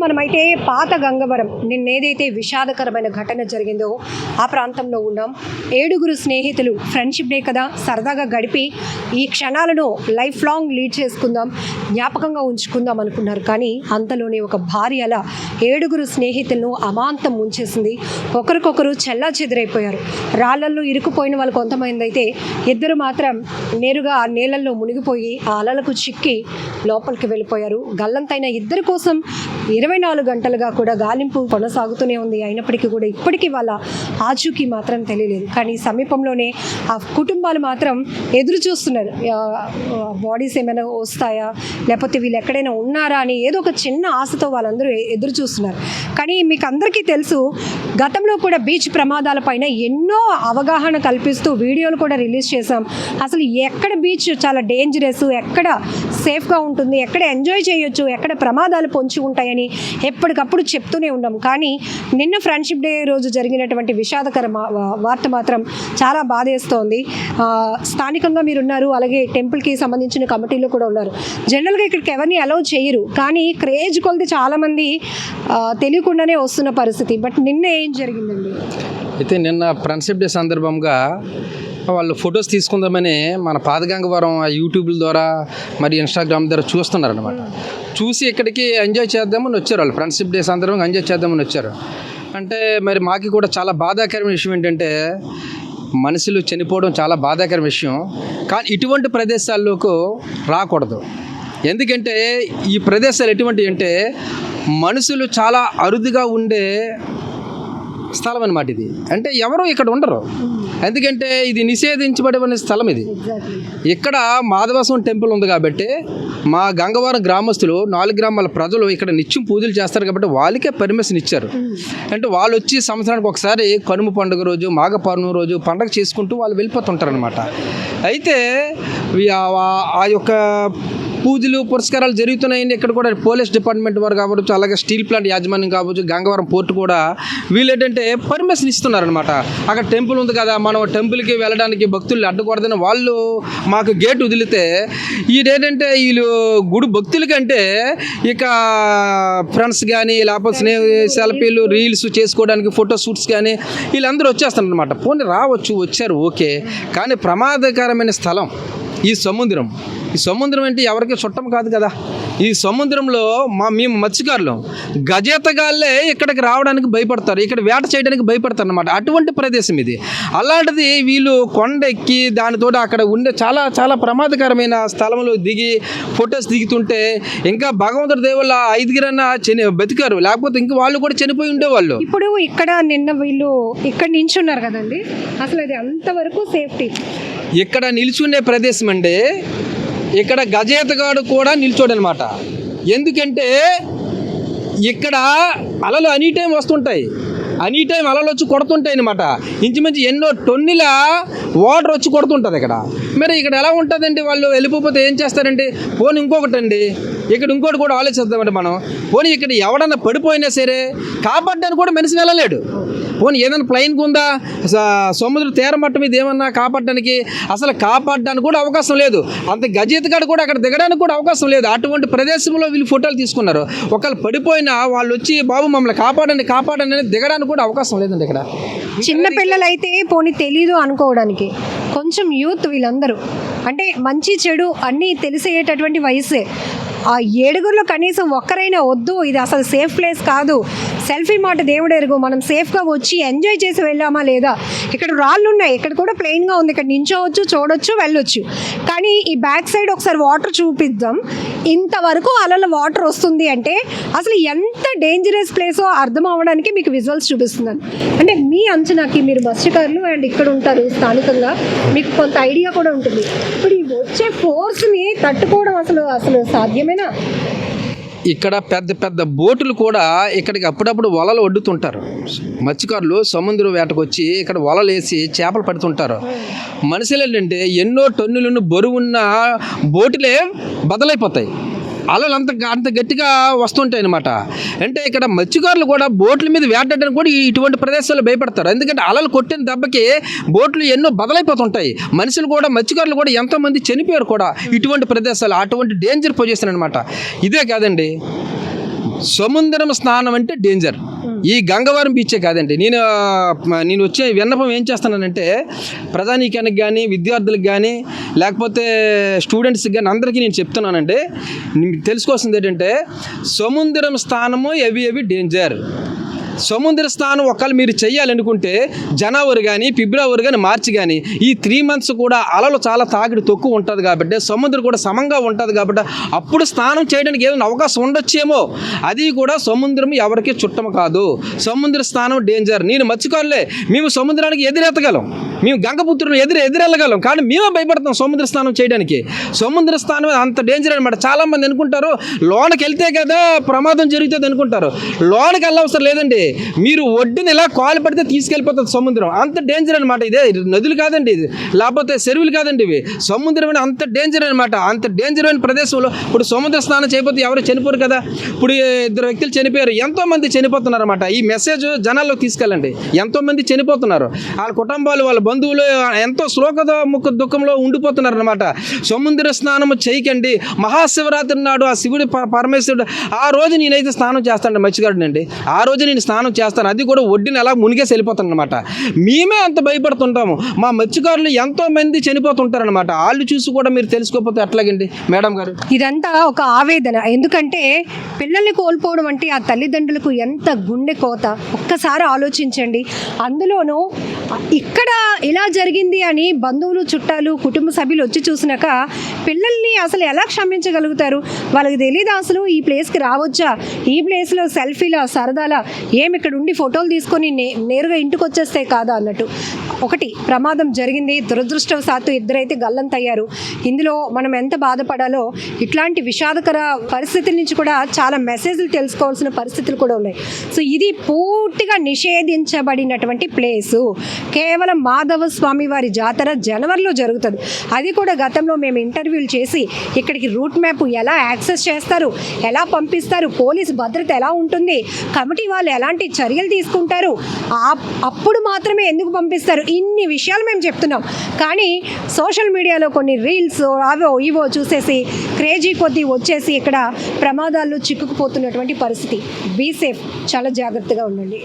మనమైతే పాత గంగవరం నిన్నేదైతే విషాదకరమైన ఘటన జరిగిందో ఆ ప్రాంతంలో ఉన్నాం. 7 స్నేహితులు ఫ్రెండ్షిప్ డే కదా, సరదాగా గడిపి ఈ క్షణాలను లైఫ్ లాంగ్ లీడ్ చేసుకుందాం, జ్ఞాపకంగా ఉంచుకుందాం అనుకున్నారు. కానీ అంతలోనే ఒక భార్య అలా 7 స్నేహితులను అమాంతం ముంచేసింది. ఒకరికొకరు చెల్లా చెదిరైపోయారు. రాళ్లల్లో ఇరుక్కుపోయిన వాళ్ళు కొంతమంది అయితే, 2 మాత్రం నేరుగా ఆ నీళ్ళల్లో మునిగిపోయి ఆ అలలకు చిక్కి లోపలికి వెళ్ళిపోయారు. గల్లంతైన 2 కోసం 24 గంటలుగా కూడా గాలింపు కొనసాగుతూనే ఉంది. అయినప్పటికీ కూడా ఇప్పటికీ వాళ్ళ ఆచూకీ మాత్రం తెలియలేదు. కానీ సమీపంలోనే ఆ కుటుంబాలు మాత్రం ఎదురు చూస్తున్నారు, బాడీస్ ఏమైనా వస్తాయా, లేకపోతే వీళ్ళు ఎక్కడైనా ఉన్నారా అని ఏదో ఒక చిన్న ఆశతో వాళ్ళందరూ ఎదురు చూస్తున్నారు. కానీ మీకు అందరికీ తెలుసు, గతంలో కూడా బీచ్ ప్రమాదాలపైన ఎన్నో అవగాహన కల్పిస్తూ వీడియోలు కూడా రిలీజ్ చేశాం. అసలు ఎక్కడ బీచ్ చాలా డేంజరస్, ఎక్కడ సేఫ్గా ఉంటుంది, ఎక్కడ ఎంజాయ్ చేయొచ్చు, ఎక్కడ ప్రమాదాలు పొంచి ఉంటాయని ఎప్పటికప్పుడు చెప్తూనే ఉన్నాం. కానీ నిన్న ఫ్రెండ్షిప్ డే రోజు జరిగినటువంటి విషాదకర వార్త మాత్రం చాలా బాధేస్తోంది. స్థానికంగా మీరున్నారు, అలాగే టెంపుల్కి సంబంధించిన కమిటీలో కూడా ఉన్నారు. జనరల్గా ఇక్కడికి ఎవరిని అలౌ చేయరు, కానీ క్రేజ్ కొలిది చాలామంది తెలియకుండానే వస్తున్న పరిస్థితి. బట్ నిన్న ఏం జరిగిందండి? అయితే నిన్న ఫ్రెండ్షిప్ డే సందర్భంగా వాళ్ళు ఫొటోస్ తీసుకుందామని మన పాదగంగవరం యూట్యూబ్ల ద్వారా మరి ఇన్స్టాగ్రామ్ ద్వారా చూస్తున్నారనమాట. చూసి ఇక్కడికి ఎంజాయ్ చేద్దామని వచ్చారు. వాళ్ళు ఫ్రెండ్షిప్ డే సందర్భంగా ఎంజాయ్ చేద్దామని వచ్చారు. అంటే మరి మాకు కూడా చాలా బాధాకరమైన విషయం ఏంటంటే, మనుషులు చనిపోవడం చాలా బాధాకరమైన విషయం. కానీ ఇటువంటి ప్రదేశాల్లోకి రాకూడదు. ఎందుకంటే ఈ ప్రదేశాలు ఎటువంటివి అంటే మనుషులు చాలా అరుదుగా ఉండే స్థలం అన్నమాట ఇది. అంటే ఎవరు ఇక్కడ ఉండరు, ఎందుకంటే ఇది నిషేధించబడిన స్థలం. ఇది ఇక్కడ మాధవస్వామి టెంపుల్ ఉంది కాబట్టి మా గంగవరం గ్రామస్తులు 4 గ్రామాల ప్రజలు ఇక్కడ నిత్యం పూజలు చేస్తారు కాబట్టి వాళ్ళకే పర్మిషన్ ఇచ్చారు. అంటే వాళ్ళు వచ్చి సంవత్సరానికి ఒకసారి కనుమ పండుగ రోజు, మాఘ పౌర్ణమి రోజు పండుగ చేసుకుంటూ వాళ్ళు వెళ్ళిపోతుంటారు అనమాట. అయితే ఆ యొక్క పూజలు పురస్కారాలు జరుగుతున్నాయండి. ఇక్కడ కూడా పోలీస్ డిపార్ట్మెంట్ వారు కావచ్చు, అలాగే స్టీల్ ప్లాంట్ యాజమాన్యం కావచ్చు, గంగవరం పోర్టు కూడా వీళ్ళు ఏంటంటే పర్మిషన్ ఇస్తున్నారనమాట. అక్కడ టెంపుల్ ఉంది కదా, మనం టెంపుల్కి వెళ్ళడానికి భక్తులు అడ్డుకూడదని వాళ్ళు మాకు గేట్ వదిలితే, ఏంటంటే వీళ్ళు గుడి భక్తుల కంటే ఇక ఫ్రెండ్స్ కానీ లేకపోతే సెల్ఫీలు రీల్స్ చేసుకోవడానికి ఫోటో షూట్స్ కానీ వీళ్ళందరూ వచ్చేస్తారనమాట. పోనీ రావచ్చు, వచ్చారు, ఓకే. కానీ ప్రమాదకరమైన స్థలం ఈ సముద్రం. ఈ సముద్రం అంటే ఎవరికి చుట్టం కాదు కదా. ఈ సముద్రంలో మేము మత్స్యకారులు గజేతగాళ్ళే ఇక్కడికి రావడానికి భయపడతారు, ఇక్కడ వేట చేయడానికి భయపడతారు అన్నమాట. అటువంటి ప్రదేశం ఇది. అలాంటిది వీళ్ళు కొండ ఎక్కి దానితో అక్కడ ఉండే చాలా చాలా ప్రమాదకరమైన స్థలంలో దిగి ఫొటోస్ దిగుతుంటే ఇంకా భగవంతుడి దేవుళ్ళ 5 బతికారు, లేకపోతే ఇంకా వాళ్ళు కూడా చనిపోయి ఉండేవాళ్ళు. ఇప్పుడు ఇక్కడ నిన్న వీళ్ళు ఇక్కడ నిల్చున్నారు కదండి, అసలు అది అంతవరకు సేఫ్టీ? ఇక్కడ నిల్చుండే ప్రదేశం అండి. ఇక్కడ గజేతగాడు కూడా నిల్చోడనమాట. ఎందుకంటే ఇక్కడ అలలు ఎనీ టైం వస్తుంటాయి, ఎనీ టైం అలలు వచ్చి కొడుతుంటాయి అనమాట. ఇంచుమించు ఎన్నో టన్నుల వాటర్ వచ్చి కొడుతుంటుంది ఇక్కడ. మరి ఇక్కడ ఎలా ఉంటుందండి? వాళ్ళు వెళ్ళిపోతే ఏం చేస్తారండి? పోనీ ఇంకొకటి అండి, ఇక్కడ ఇంకోటి కూడా ఆలోచిద్దామంటే మనం, పోనీ ఇక్కడ ఎవడన్నా పడిపోయినా సరే కాపాడడానికి కూడా మనిషి వెళ్ళలేడు. పోనీ ఏదైనా ప్లైన్కి ఉందా, సముద్ర తీర మట్టం మీద ఏమన్నా కాపాడడానికి అసలు కాపాడడానికి కూడా అవకాశం లేదు. అంత గజేతగాడు కూడా అక్కడ దిగడానికి కూడా అవకాశం లేదు. అటువంటి ప్రదేశంలో వీళ్ళు ఫోటోలు తీసుకున్నారు. ఒకళ్ళు పడిపోయినా వాళ్ళు వచ్చి బాబు మమ్మల్ని కాపాడండి కాపాడండి అని దిగడానికి కూడా అవకాశం లేదండి. ఇక్కడ చిన్న పిల్లలు అయితే పోనీ తెలీదు అనుకోవడానికి, కొంచెం యూత్ వీళ్ళందరూ అంటే మంచి చెడు అన్నీ తెలిసేటటువంటి వయసే. ఆ 7 కనీసం ఒక్కరైనా వద్దు, ఇది అసలు సేఫ్ ప్లేస్ కాదు, సెల్ఫీ మాట దేవుడు ఎరుగు, మనం సేఫ్గా వచ్చి ఎంజాయ్ చేసి వెళ్ళామా లేదా, ఇక్కడ రాళ్ళు ఉన్నాయి, ఇక్కడ కూడా ప్లెయిన్గా ఉంది, ఇక్కడ నించోవచ్చు, చూడొచ్చు, వెళ్ళొచ్చు. కానీ ఈ బ్యాక్ సైడ్ ఒకసారి వాటర్ చూపిద్దాం. ఇంతవరకు అలల వాటర్ వస్తుంది అంటే అసలు ఎంత డేంజరస్ ప్లేసో అర్థం అవ్వడానికి మీకు విజువల్స్ చూపిస్తున్నాను. అంటే మీ అంచనాకి, మీరు మత్స్యకారులు అండ్ ఇక్కడ ఉంటారు స్థానికంగా, మీకు కొంత ఐడియా కూడా ఉంటుంది. ఇప్పుడు ఈ వచ్చే ఫోర్స్ని తట్టుకోవడం అసలు సాధ్యమేనా? ఇక్కడ పెద్ద పెద్ద బోటులు కూడా ఇక్కడికి అప్పుడప్పుడు వలలు వడ్డుతుంటారు. మత్స్యకారులు సముద్రం వేటకు వచ్చి ఇక్కడ వలలు వేసి చేపలు పడుతుంటారు. మనుషులు ఏంటంటే ఎన్నో టన్నులను బరువున్న బోటులే బదలైపోతాయి. అలలు అంత గట్టిగా వస్తుంటాయి అన్నమాట. అంటే ఇక్కడ మత్స్యకారులు కూడా బోట్ల మీద వేటాడడానికి కూడా ఇటువంటి ప్రదేశాల్లో భయపడతారు. ఎందుకంటే అలలు కొట్టిన దెబ్బకి బోట్లు ఎన్నో బదలైపోతుంటాయి. మనుషులు కూడా మత్స్యకారులు కూడా ఎంతోమంది చనిపోయారు కూడా ఇటువంటి ప్రదేశాలు. అటువంటి డేంజర్ పొజిషన్ అనమాట. ఇదే కాదండి, సముద్రం స్నానం అంటే డేంజర్. ఈ గంగవరం బీచే కాదండి. నేను వచ్చే విన్నపం ఏం చేస్తున్నానంటే ప్రజానీకానికి కానీ విద్యార్థులకు కానీ లేకపోతే స్టూడెంట్స్కి కానీ అందరికీ నేను చెప్తున్నానంటే తెలుసుకోవాల్సింది ఏంటంటే సముద్రం స్నానము ఎవి డేంజర్. సముద్ర స్నానం ఒకవేళ మీరు చేయాలనుకుంటే జనవరి కానీ ఫిబ్రవరి కానీ మార్చి కానీ ఈ 3 months కూడా అలలు చాలా తాకిడి తక్కువ ఉంటుంది కాబట్టి సముద్రం కూడా సమంగా ఉంటుంది కాబట్టి అప్పుడు స్నానం చేయడానికి ఏదైనా అవకాశం ఉండొచ్చేమో. అది కూడా సముద్రం ఎవరికి చుట్టం కాదు. సముద్ర స్నానం డేంజర్. నేను మత్స్యకారులే, మేము సముద్రానికి ఎదురెత్తగలం, మేము గంగపుత్రులను ఎదురెళ్ళగలం, కానీ మేమే భయపడతాం సముద్ర స్నానం చేయడానికి. సముద్ర స్నానం అంత డేంజర్ అనమాట. చాలామంది అనుకుంటారు లోనకి వెళ్తే కదా ప్రమాదం జరుగుతుంది అనుకుంటారు. లోనకి వెళ్ళవసరం లేదండి. మీరు ఒడ్డుని ఇలా కాలు పడితే తీసుకెళ్ళిపోతుంది సముద్రం. అంత డేంజర్ అనమాట. ఇదే నదులు కాదండి, ఇది లేకపోతే చెరువులు కాదండి, ఇవి సముద్రం అని అంత డేంజర్ అనమాట. అంత డేంజర్ అయిన ప్రదేశంలో ఇప్పుడు సముద్ర స్నానం చేయకపోతే ఎవరు చనిపోరు కదా. ఇప్పుడు 2 వ్యక్తులు చనిపోయారు, ఎంతోమంది చనిపోతున్నారు అనమాట. ఈ మెసేజ్ జనాల్లో తీసుకెళ్ళండి. ఎంతోమంది చనిపోతున్నారు, వాళ్ళ కుటుంబాలు వాళ్ళ బంధువులు ఎంతో దుఃఖంలో ఉండిపోతున్నారు అనమాట. సముద్ర స్నానం చేయకండి. మహాశివరాత్రి నాడు ఆ శివుడు పరమేశ్వరుడు ఆ రోజు నేనైతే స్నానం చేస్తాను, మత్స్యకారుడండి. ఆ రోజు నేను స్నానం చేస్తాను, అది కూడా ఒడ్డుని అలా మునిగేసి వెళ్ళిపోతాను అనమాట. మేమే అంత భయపడుతుంటాము. మా మత్స్యకారులు ఎంతో మంది చనిపోతుంటారు అనమాట. వాళ్ళు చూసి కూడా మీరు తెలుసుకోకపోతే ఎట్లాగండి మేడం గారు? ఇదంతా ఒక ఆవేదన. ఎందుకంటే పిల్లల్ని కోల్పోవడం అంటే ఆ తల్లిదండ్రులకు ఎంత గుండె కోత. ఒక్కసారి ఆలోచించండి. అందులోనూ ఇక్కడ ఇలా జరిగింది అని బంధువులు చుట్టాలు కుటుంబ సభ్యులు వచ్చి చూసినాక పిల్లల్ని అసలు ఎలా క్షమించగలుగుతారు? వాళ్ళకి తెలియదు అసలు ఈ ప్లేస్కి రావచ్చా, ఈ ప్లేస్లో సెల్ఫీలా సరదాలా, ఏమి ఇక్కడ ఉండి ఫోటోలు తీసుకొని నేరుగా ఇంటికి వచ్చేస్తే కాదా అన్నట్టు. ఒకటి ప్రమాదం జరిగింది, దురదృష్టవశాత్తు 2 అయితే గల్లంతయ్యారు. ఇందులో మనం ఎంత బాధపడాలో ఇట్లాంటి విషాదకర పరిస్థితుల నుంచి కూడా చాలా మెసేజ్లు తెలుసుకోవాల్సిన పరిస్థితులు కూడా ఉన్నాయి. సో ఇది పూర్తిగా నిషేధించబడినటువంటి ప్లేసు. కేవలం మాధవ స్వామి వారి జాతర జనవరిలో జరుగుతుంది. అది కూడా గతంలో మేము ఇంటర్వ్యూలు చేసి ఇక్కడికి రూట్ మ్యాప్ ఎలా యాక్సెస్ చేస్తారు, ఎలా పంపిస్తారు, పోలీసు భద్రత ఎలా ఉంటుంది, కమిటీ వాళ్ళు ఎలాంటి చర్యలు తీసుకుంటారు, అప్పుడు మాత్రమే ఎందుకు పంపిస్తారు, ఇన్ని విషయాలు మేము చెప్తున్నాం. కానీ సోషల్ మీడియాలో కొన్ని రీల్స్ అవో ఇవో చూసేసి క్రేజీ కొద్దీ వచ్చేసి ఇక్కడ ప్రమాదాల్లో చిక్కుకుపోతున్నటువంటి పరిస్థితి. బీ సేఫ్, చాలా జాగ్రత్తగా ఉండండి.